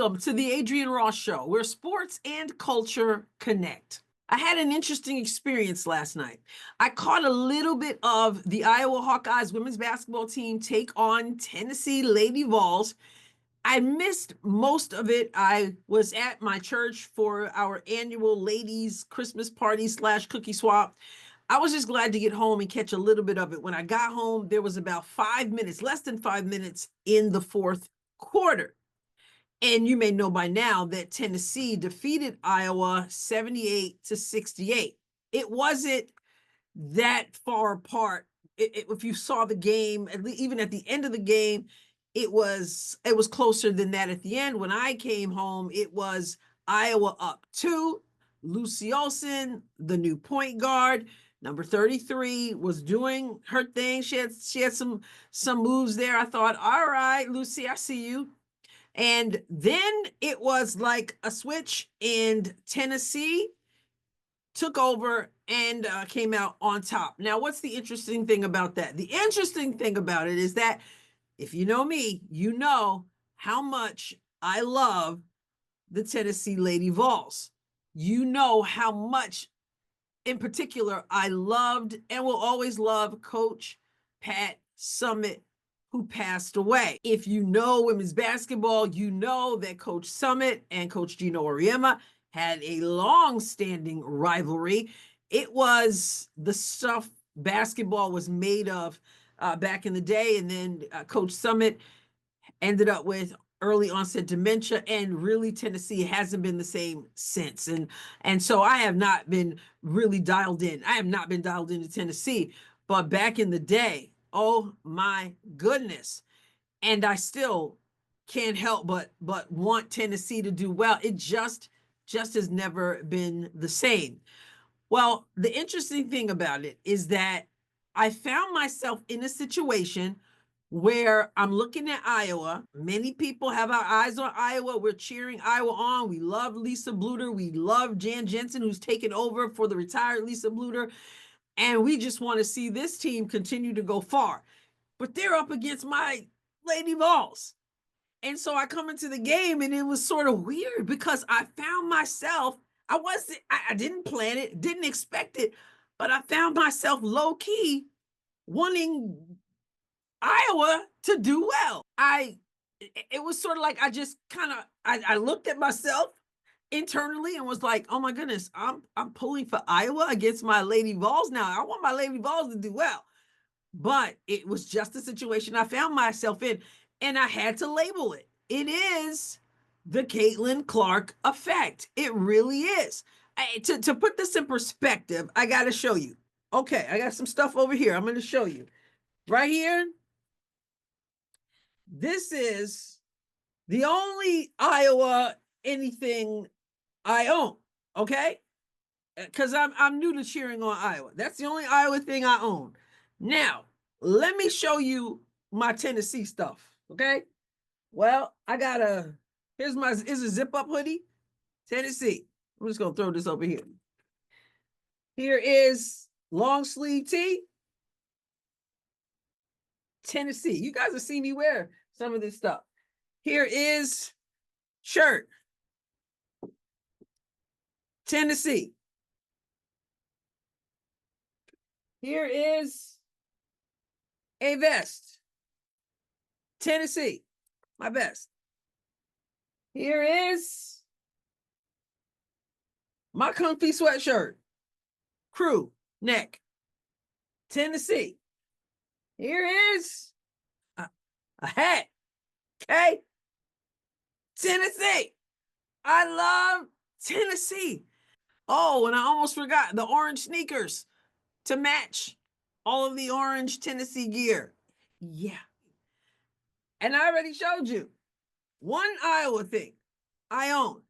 Welcome to the Adrienne Ross Show, where sports and culture connect. I had an interesting experience last night. I caught a little bit of the Iowa Hawkeyes women's basketball team take on Tennessee Lady Vols. I missed most of it. I was at my church for our annual ladies Christmas party / cookie swap. I was just glad to get home and catch a little bit of it. When I got home, there was about 5 minutes, less than 5 minutes in the fourth quarter. And you may know by now that Tennessee defeated Iowa 78-68. It wasn't that far apart. If you saw the game, even at the end of the game, it was closer than that at the end. When I came home, it was Iowa up 2. Lucy Olsen, the new point guard, number 33, was doing her thing. She had some moves there. I thought, all right, Lucy, I see you. And then it was like a switch, and Tennessee took over and came out on top. Now, what's the interesting thing about that? The interesting thing about it is that if you know me, you know how much I love the Tennessee Lady Vols. You know how much, in particular, I loved and will always love Coach Pat Summitt, who passed away. If you know women's basketball, you know that Coach Summitt and Coach Gino Auriemma had a long-standing rivalry. It was the stuff basketball was made of back in the day, and then Coach Summitt ended up with early onset dementia, and really Tennessee hasn't been the same since. And so I have not been really dialed in. I have not been dialed into Tennessee, but back in the day, oh my goodness. And I still can't help but want Tennessee to do well. It just has never been the same. Well, the interesting thing about it is that I found myself in a situation where I'm looking at Iowa. Many people have our eyes on Iowa. We're cheering Iowa on. We love Lisa Bluter. We love Jan Jensen, who's taken over for the retired Lisa Bluter. And we just want to see this team continue to go far. But they're up against my Lady Vols. And so I come into the game, and it was sort of weird because I found myself, I didn't plan it, didn't expect it, but I found myself low-key wanting Iowa to do well. It was sort of like I just I looked at myself internally and was like, oh my goodness, I'm pulling for Iowa against my Lady Vols now. I want my Lady Vols to do well. But it was just a situation I found myself in, and I had to label it. It is the Caitlin Clark effect. It really is. To put this in perspective, I got to show you. Okay, I got some stuff over here. I'm going to show you. Right here, this is the only Iowa anything I own, okay? Because I'm new to cheering on Iowa. That's the only Iowa thing I own. Now, let me show you my Tennessee stuff, okay? Well, here's a zip-up hoodie, Tennessee. I'm just going to throw this over here. Here is long sleeve tee, Tennessee. You guys have seen me wear some of this stuff. Here is shirt, Tennessee. Here is a vest, Tennessee, my best. Here is my comfy sweatshirt, crew neck, Tennessee. Here is a hat, okay? Tennessee. I love Tennessee. Oh, and I almost forgot the orange sneakers to match all of the orange Tennessee gear. Yeah. And I already showed you one Iowa thing I own.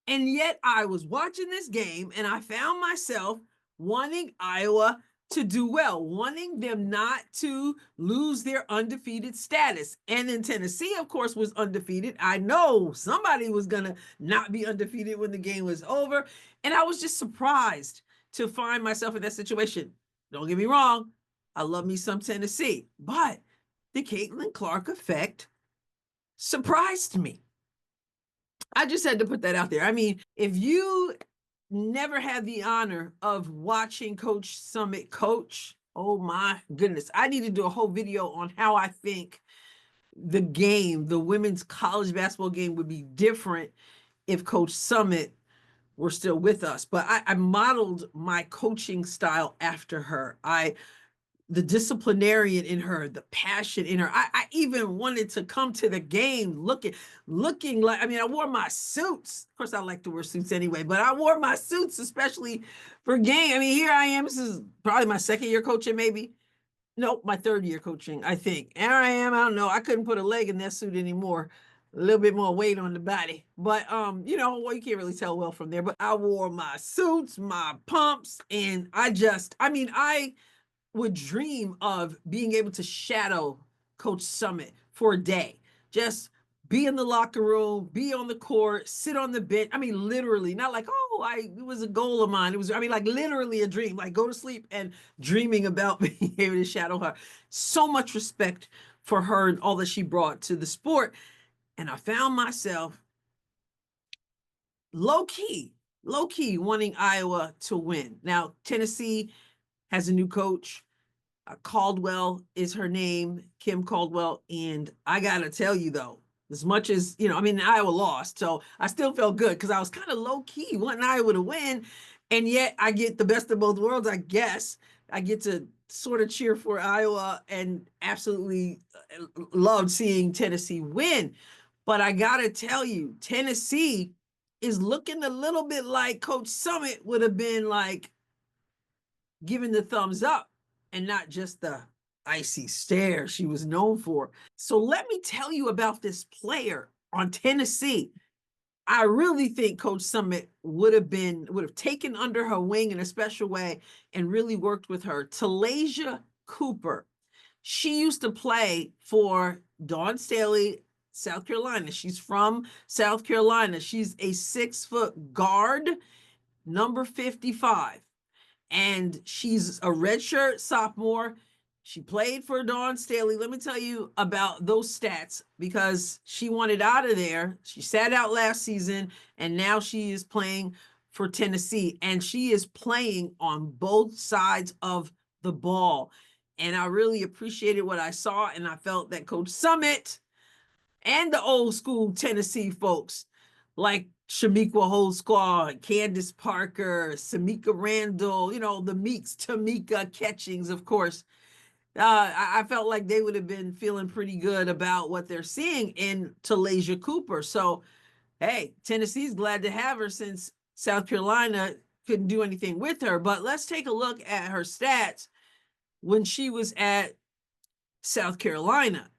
And yet I was watching this game, and I found myself wanting Iowa to do well, wanting them not to lose their undefeated status. And then Tennessee, of course, was undefeated. I know somebody was going to not be undefeated when the game was over. And I was just surprised to find myself in that situation. Don't get me wrong, I love me some Tennessee, but the Caitlin Clark effect surprised me. I just had to put that out there. I mean, if you never had the honor of watching Coach Summit coach, oh my goodness, I need to do a whole video on how I think the game, the women's college basketball game, would be different if Coach Summit were still with us. But I modeled my coaching style after her. The disciplinarian in her, the passion in her. I even wanted to come to the game looking like, I mean, I wore my suits. Of course, I like to wear suits anyway, but I wore my suits, especially for game. I mean, here I am. This is probably my second year coaching, maybe. Nope, my third year coaching, I think. And I am, I don't know. I couldn't put a leg in that suit anymore. A little bit more weight on the body. But you know, well, you can't really tell well from there. But I wore my suits, my pumps, and I would dream of being able to shadow Coach Summit for a day. Just be in the locker room, be on the court, sit on the bench. I mean, literally, not like, it was a goal of mine. It was, I mean, like literally a dream, like go to sleep and dreaming about being able to shadow her. So much respect for her and all that she brought to the sport. And I found myself low key wanting Iowa to win. Now, Tennessee has a new coach. Caldwell is her name, Kim Caldwell. And I got to tell you, though, as much as, I mean, Iowa lost, so I still felt good because I was kind of low key wanting Iowa to win. And yet I get the best of both worlds, I guess. I get to sort of cheer for Iowa and absolutely loved seeing Tennessee win. But I got to tell you, Tennessee is looking a little bit like Coach Summit would have been like giving the thumbs up and not just the icy stare she was known for. So let me tell you about this player on Tennessee. I really think Coach Summit would have taken under her wing in a special way and really worked with her. Talasia Cooper. She used to play for Dawn Staley, South Carolina. She's from South Carolina. She's a 6-foot guard, number 55. And she's a redshirt sophomore. She played for Dawn Staley. Let me tell you about those stats because she wanted out of there. She sat out last season, and now she is playing for Tennessee. And she is playing on both sides of the ball. And I really appreciated what I saw, and I felt that Coach Summit and the old school Tennessee folks, like Shamika Holdsclaw, Candace Parker, Samika Randall, the Meeks, Tamika Catchings, of course. I felt like they would have been feeling pretty good about what they're seeing in Talasia Cooper. So, hey, Tennessee's glad to have her since South Carolina couldn't do anything with her. But let's take a look at her stats when she was at South Carolina.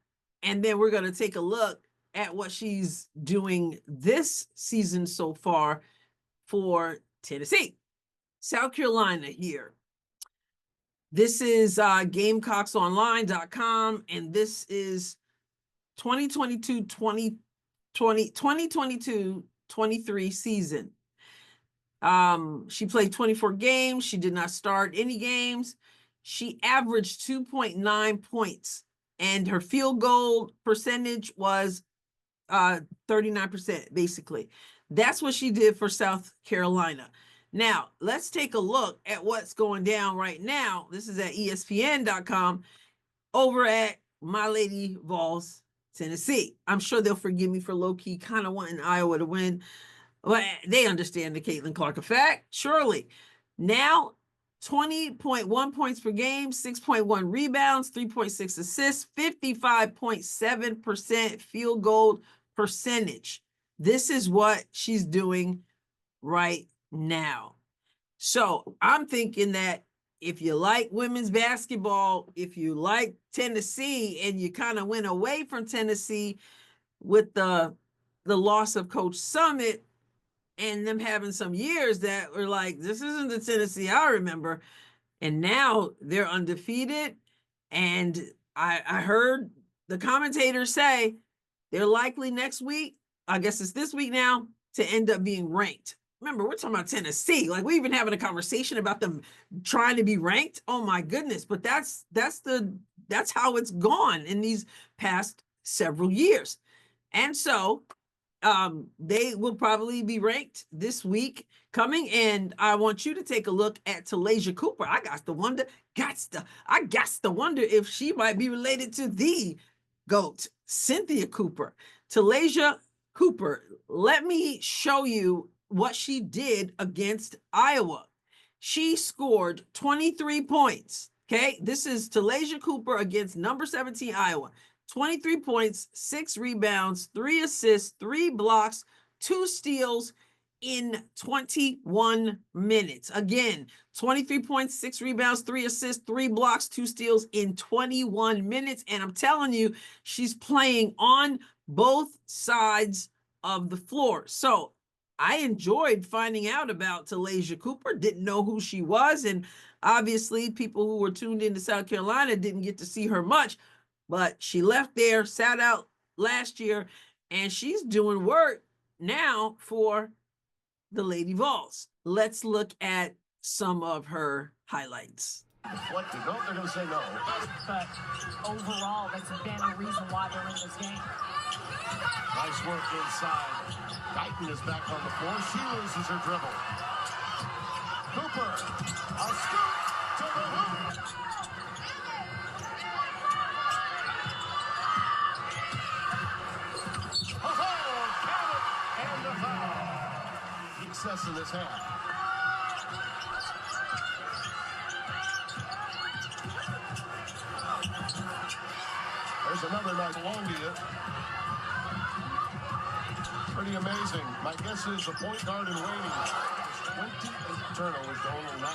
And then we're going to take a look at what she's doing this season so far for Tennessee. South Carolina here. This is GamecocksOnline.com, and this is 2022-23 season. She played 24 games. She did not start any games. She averaged 2.9 points, and her field goal percentage was 39%, basically. That's what she did for South Carolina. Now, let's take a look at what's going down right now. This is at ESPN.com over at My Lady Vols, Tennessee. I'm sure they'll forgive me for low-key kind of wanting Iowa to win, but they understand the Caitlin Clark effect, surely. Now, 20.1 points per game, 6.1 rebounds, 3.6 assists, 55.7% field goal percentage. This is what she's doing right now. So I'm thinking that if you like women's basketball, if you like Tennessee, and you kind of went away from Tennessee with the loss of Coach Summit and them having some years that were like, this isn't the Tennessee I remember. And now they're undefeated. And I heard the commentators say they're likely next week, I guess it's this week now, to end up being ranked. Remember, we're talking about Tennessee. Like, we're even having a conversation about them trying to be ranked. Oh my goodness. But that's how it's gone in these past several years. And so They will probably be ranked this week coming, and I want you to take a look at Talasia Cooper. I got to wonder if she might be related to the GOAT, Cynthia Cooper. Talasia Cooper, let me show you what she did against Iowa. She scored 23 points. Okay, this is Talasia Cooper against number 17 Iowa. 23 points, 6 rebounds, 3 assists, 3 blocks, 2 steals in 21 minutes. Again, 23 points, 6 rebounds, 3 assists, 3 blocks, 2 steals in 21 minutes. And I'm telling you, she's playing on both sides of the floor. So I enjoyed finding out about Talasia Cooper, didn't know who she was. And obviously, people who were tuned into South Carolina didn't get to see her much. But she left there, sat out last year, and she's doing work now for the Lady Vols. Let's look at some of her highlights. Deflected. No, they're going to say no. But overall, that's been a reason why they're in this game. Nice work inside. Guyton is back on the floor. She loses her dribble. Cooper, a scoop to the hoop. Success in this half. There's another nice long to you. Pretty amazing. My guess is the point guard in waiting. 28 turnovers to only 9.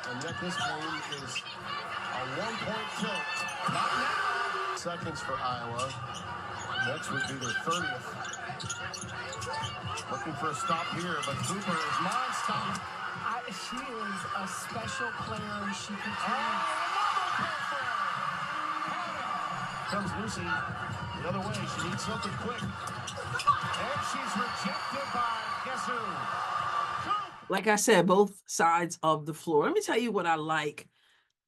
And yet this game is a 1-point tilt. Not now. Seconds for Iowa. Next would be their 30th. Looking for a stop here, but Cooper is non-stop. She is a special player, and she can Comes Lucy the other way. She needs something quick. And she's rejected by guess who? Like I said, both sides of the floor. Let me tell you what I like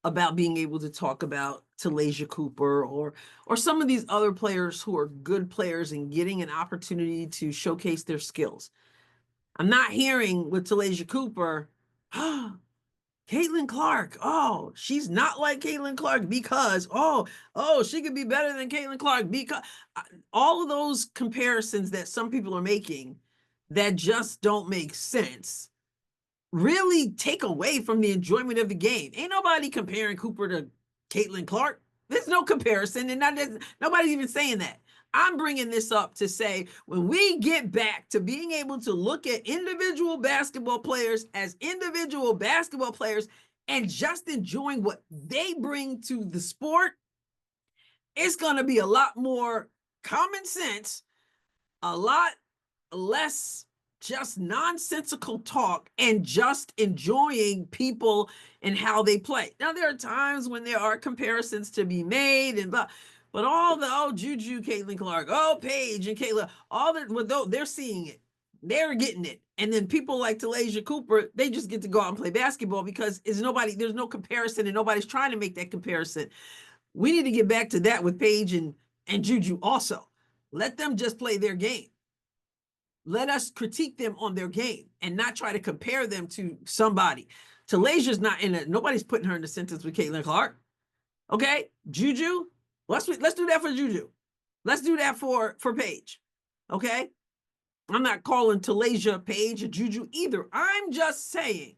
about being able to talk about Talasia Cooper or some of these other players who are good players and getting an opportunity to showcase their skills. I'm not hearing with Talasia Cooper, Caitlin Clark, oh, she's not like Caitlin Clark because, she could be better than Caitlin Clark because all of those comparisons that some people are making that just don't make sense really take away from the enjoyment of the game. Ain't nobody comparing Cooper to Caitlin Clark. There's no comparison, and nobody's even saying that. I'm bringing this up to say when we get back to being able to look at individual basketball players as individual basketball players and just enjoying what they bring to the sport, it's going to be a lot more common sense, a lot less just nonsensical talk, and just enjoying people and how they play. Now, there are times when there are comparisons to be made and blah, but all the, Juju, Caitlin Clark, Paige and Kayla, all that, they're seeing it. They're getting it. And then people like Talasia Cooper, they just get to go out and play basketball because there's no comparison and nobody's trying to make that comparison. We need to get back to that with Paige and Juju also. Let them just play their game. Let us critique them on their game and not try to compare them to somebody. Talasia's not in it. Nobody's putting her in the sentence with Caitlin Clark. Okay, Juju, let's do that for Juju. Let's do that for Paige. Okay, I'm not calling Talasia Paige or Juju either. I'm just saying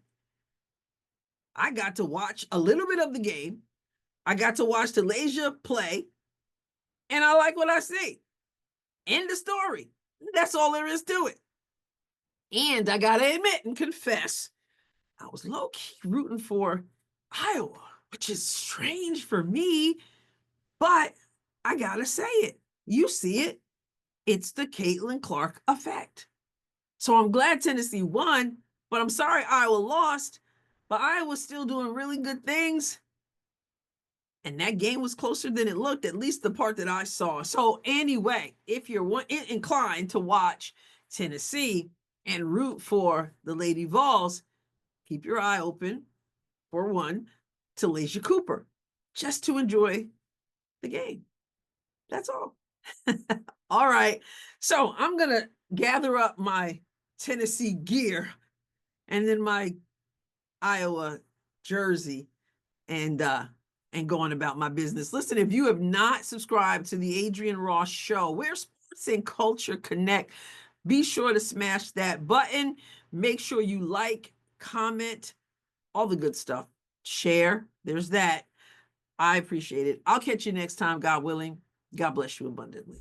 I got to watch a little bit of the game. I got to watch Talasia play, and I like what I see. End of story. That's all there is to it. And I got to admit and confess, I was low-key rooting for Iowa, which is strange for me, but I got to say it. You see it. It's the Caitlin Clark effect. So I'm glad Tennessee won, but I'm sorry Iowa lost, but Iowa's still doing really good things. And that game was closer than it looked, at least the part that I saw. So anyway, if you're inclined to watch Tennessee and root for the Lady Vols, keep your eye open for one, Talasia Cooper, just to enjoy the game. That's all. All right. So I'm going to gather up my Tennessee gear and then my Iowa jersey and going about my business. Listen, if you have not subscribed to the Adrienne Ross Show, where sports and culture connect, be sure to smash that button. Make sure you like, comment, all the good stuff. Share. There's that. I appreciate it. I'll catch you next time, God willing. God bless you abundantly.